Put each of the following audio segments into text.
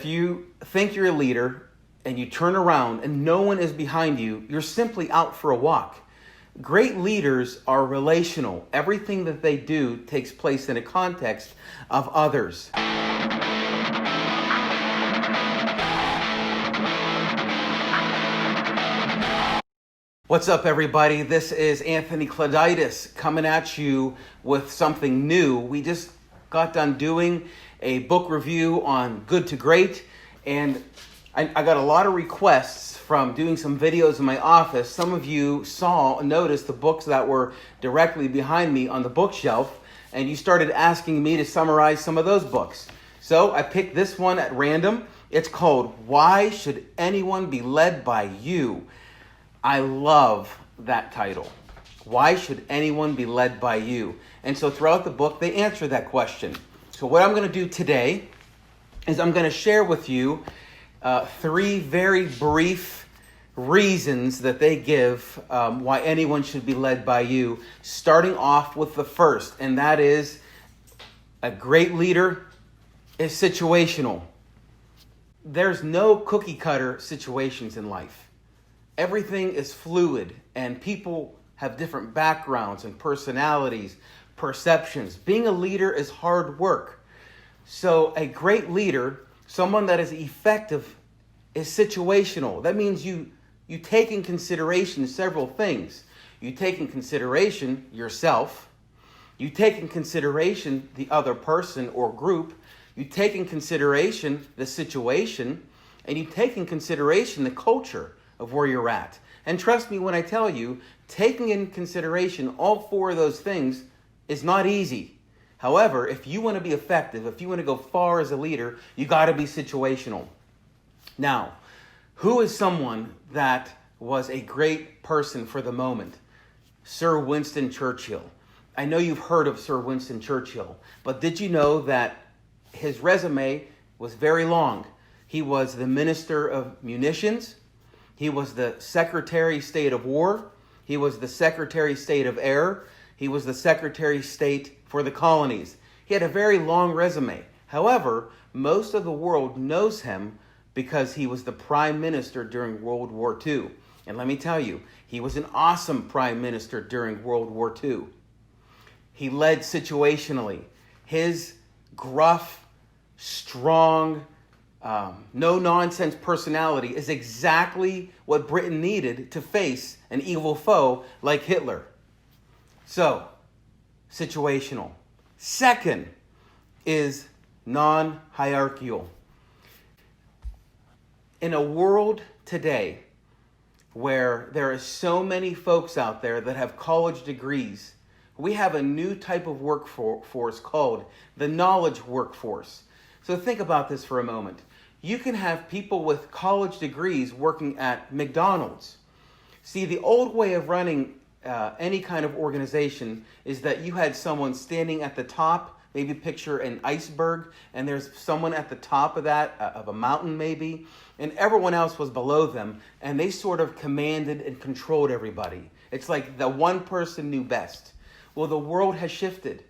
If you think you're a leader and you turn around and no one is behind you, you're simply out for a walk. Great leaders are relational. Everything that they do takes place in a context of others. What's up, everybody? This is Anthony Clauditis coming at you with something new. We just got done doing a book review on Good to Great, and I got a lot of requests from doing some videos in my office. Some of you noticed the books that were directly behind me on the bookshelf, and you started asking me to summarize some of those books. So I picked this one at random. It's called Why Should Anyone Be Led by You? I love that title. Why should anyone be led by you? And so throughout the book, they answer that question. So what I'm going to do today is I'm going to share with you three very brief reasons that they give why anyone should be led by you, starting off with the first, and that is a great leader is situational. There's no cookie cutter situations in life. Everything is fluid, and people have different backgrounds and personalities, perceptions. Being a leader is hard work. So a great leader, someone that is effective, is situational. That means you take in consideration several things. You take in consideration yourself. You take in consideration the other person or group. You take in consideration the situation. And you take in consideration the culture of where you're at. And trust me when I tell you, taking in consideration all four of those things is not easy. However, if you want to be effective, if you want to go far as a leader, you got to be situational. Now, who is someone that was a great person for the moment? Sir Winston Churchill. I know you've heard of Sir Winston Churchill, but did you know that his resume was very long? He was the Minister of Munitions. He was the Secretary of State of War. He was the Secretary of State of Air. He was the Secretary of State for the colonies. He had a very long resume. However, most of the world knows him because he was the Prime Minister during World War II. And let me tell you, he was an awesome Prime Minister during World War II. He led situationally. His gruff, strong, no-nonsense personality is exactly what Britain needed to face an evil foe like Hitler. So, situational. Second is non-hierarchical. In a world today where there are so many folks out there that have college degrees, we have a new type of workforce called the knowledge workforce. So think about this for a moment. You can have people with college degrees working at McDonald's. See, the old way of running any kind of organization is that you had someone standing at the top, maybe picture an iceberg, and there's someone at the top of that, of a mountain maybe, and everyone else was below them, and they sort of commanded and controlled everybody. It's like the one person knew best. Well, the world has shifted.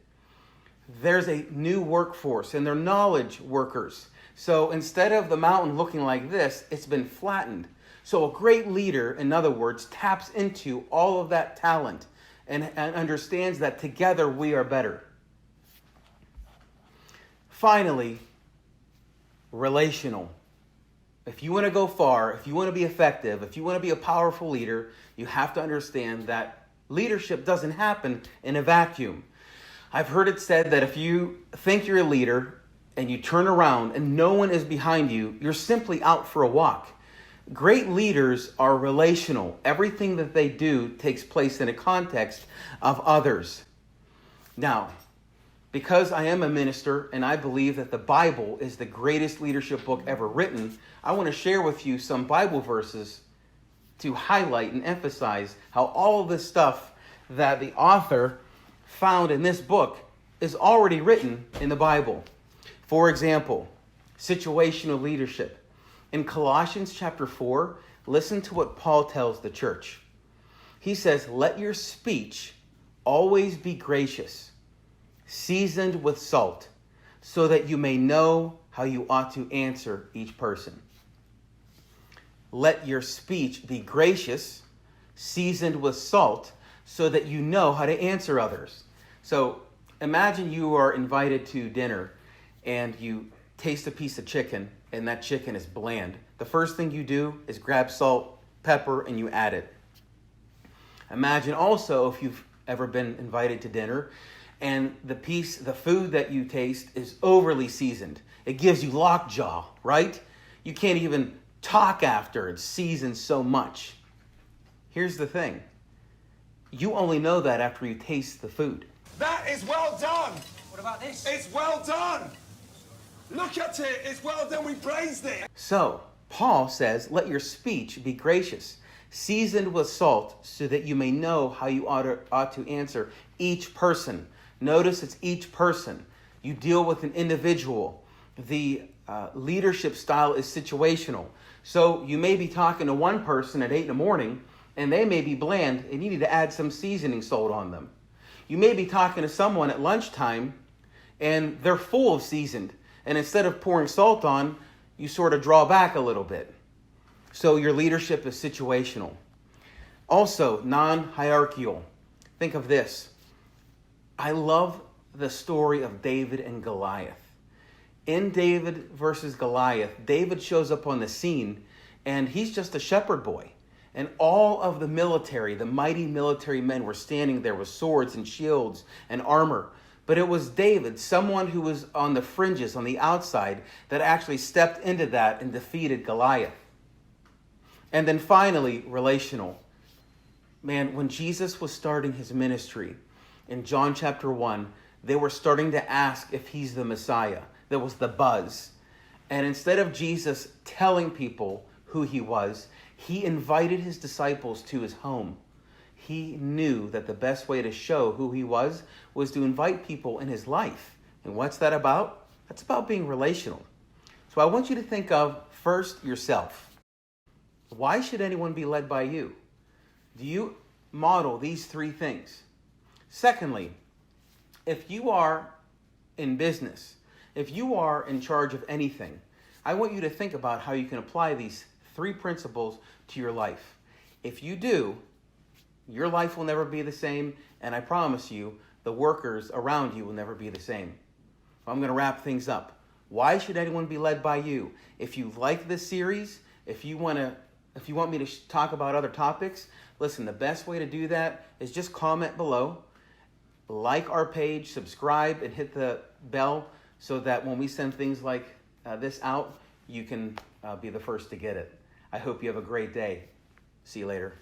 There's a new workforce, and they're knowledge workers. So instead of the mountain looking like this, it's been flattened. So a great leader, in other words, taps into all of that talent and understands that together we are better. Finally, relational. If you want to go far, if you want to be effective, if you want to be a powerful leader, you have to understand that leadership doesn't happen in a vacuum. I've heard it said that if you think you're a leader and you turn around and no one is behind you, you're simply out for a walk. Great leaders are relational. Everything that they do takes place in a context of others. Now, because I am a minister and I believe that the Bible is the greatest leadership book ever written, I want to share with you some Bible verses to highlight and emphasize how all of this stuff that the author found in this book is already written in the Bible. For example, situational leadership. In Colossians chapter 4, listen to what Paul tells the church. He says, "Let your speech always be gracious, seasoned with salt, so that you may know how you ought to answer each person. Let your speech be gracious, seasoned with salt, so that you know how to answer others. So imagine you are invited to dinner and you taste a piece of chicken and that chicken is bland. The first thing you do is grab salt, pepper, and you add it. Imagine also if you've ever been invited to dinner and the food that you taste is overly seasoned. It gives you lockjaw, right? You can't even talk after it's seasoned so much. Here's the thing. You only know that after you taste the food. That is well done. What about this? It's well done. Look at it. It's well done. We praised it. So, Paul says, let your speech be gracious, seasoned with salt, so that you may know how you ought to answer each person. Notice it's each person. You deal with an individual. The leadership style is situational. So you may be talking to one person at 8 in the morning, and they may be bland, and you need to add some seasoning salt on them. You may be talking to someone at lunchtime, and they're full of seasoned, and instead of pouring salt on, you sort of draw back a little bit. So your leadership is situational. Also, non-hierarchical. Think of this. I love the story of David and Goliath. In David versus Goliath, David shows up on the scene, and he's just a shepherd boy. And all of the military, the mighty military men were standing there with swords and shields and armor. But it was David, someone who was on the fringes, on the outside, that actually stepped into that and defeated Goliath. And then finally, relational. Man, when Jesus was starting his ministry in John chapter 1, they were starting to ask if he's the Messiah. There was the buzz. And instead of Jesus telling people who he was, he invited his disciples to his home. He knew that the best way to show who he was to invite people in his life. And what's that about? That's about being relational. So I want you to think of first yourself. Why should anyone be led by you? Do you model these three things? Secondly, if you are in business, if you are in charge of anything, I want you to think about how you can apply these three principles to your life. If you do, your life will never be the same, and I promise you, the workers around you will never be the same. I'm going to wrap things up. Why should anyone be led by you? If you like this series, if you want me to talk about other topics, listen, the best way to do that is just comment below, like our page, subscribe, and hit the bell so that when we send things like this out, you can be the first to get it. I hope you have a great day. See you later.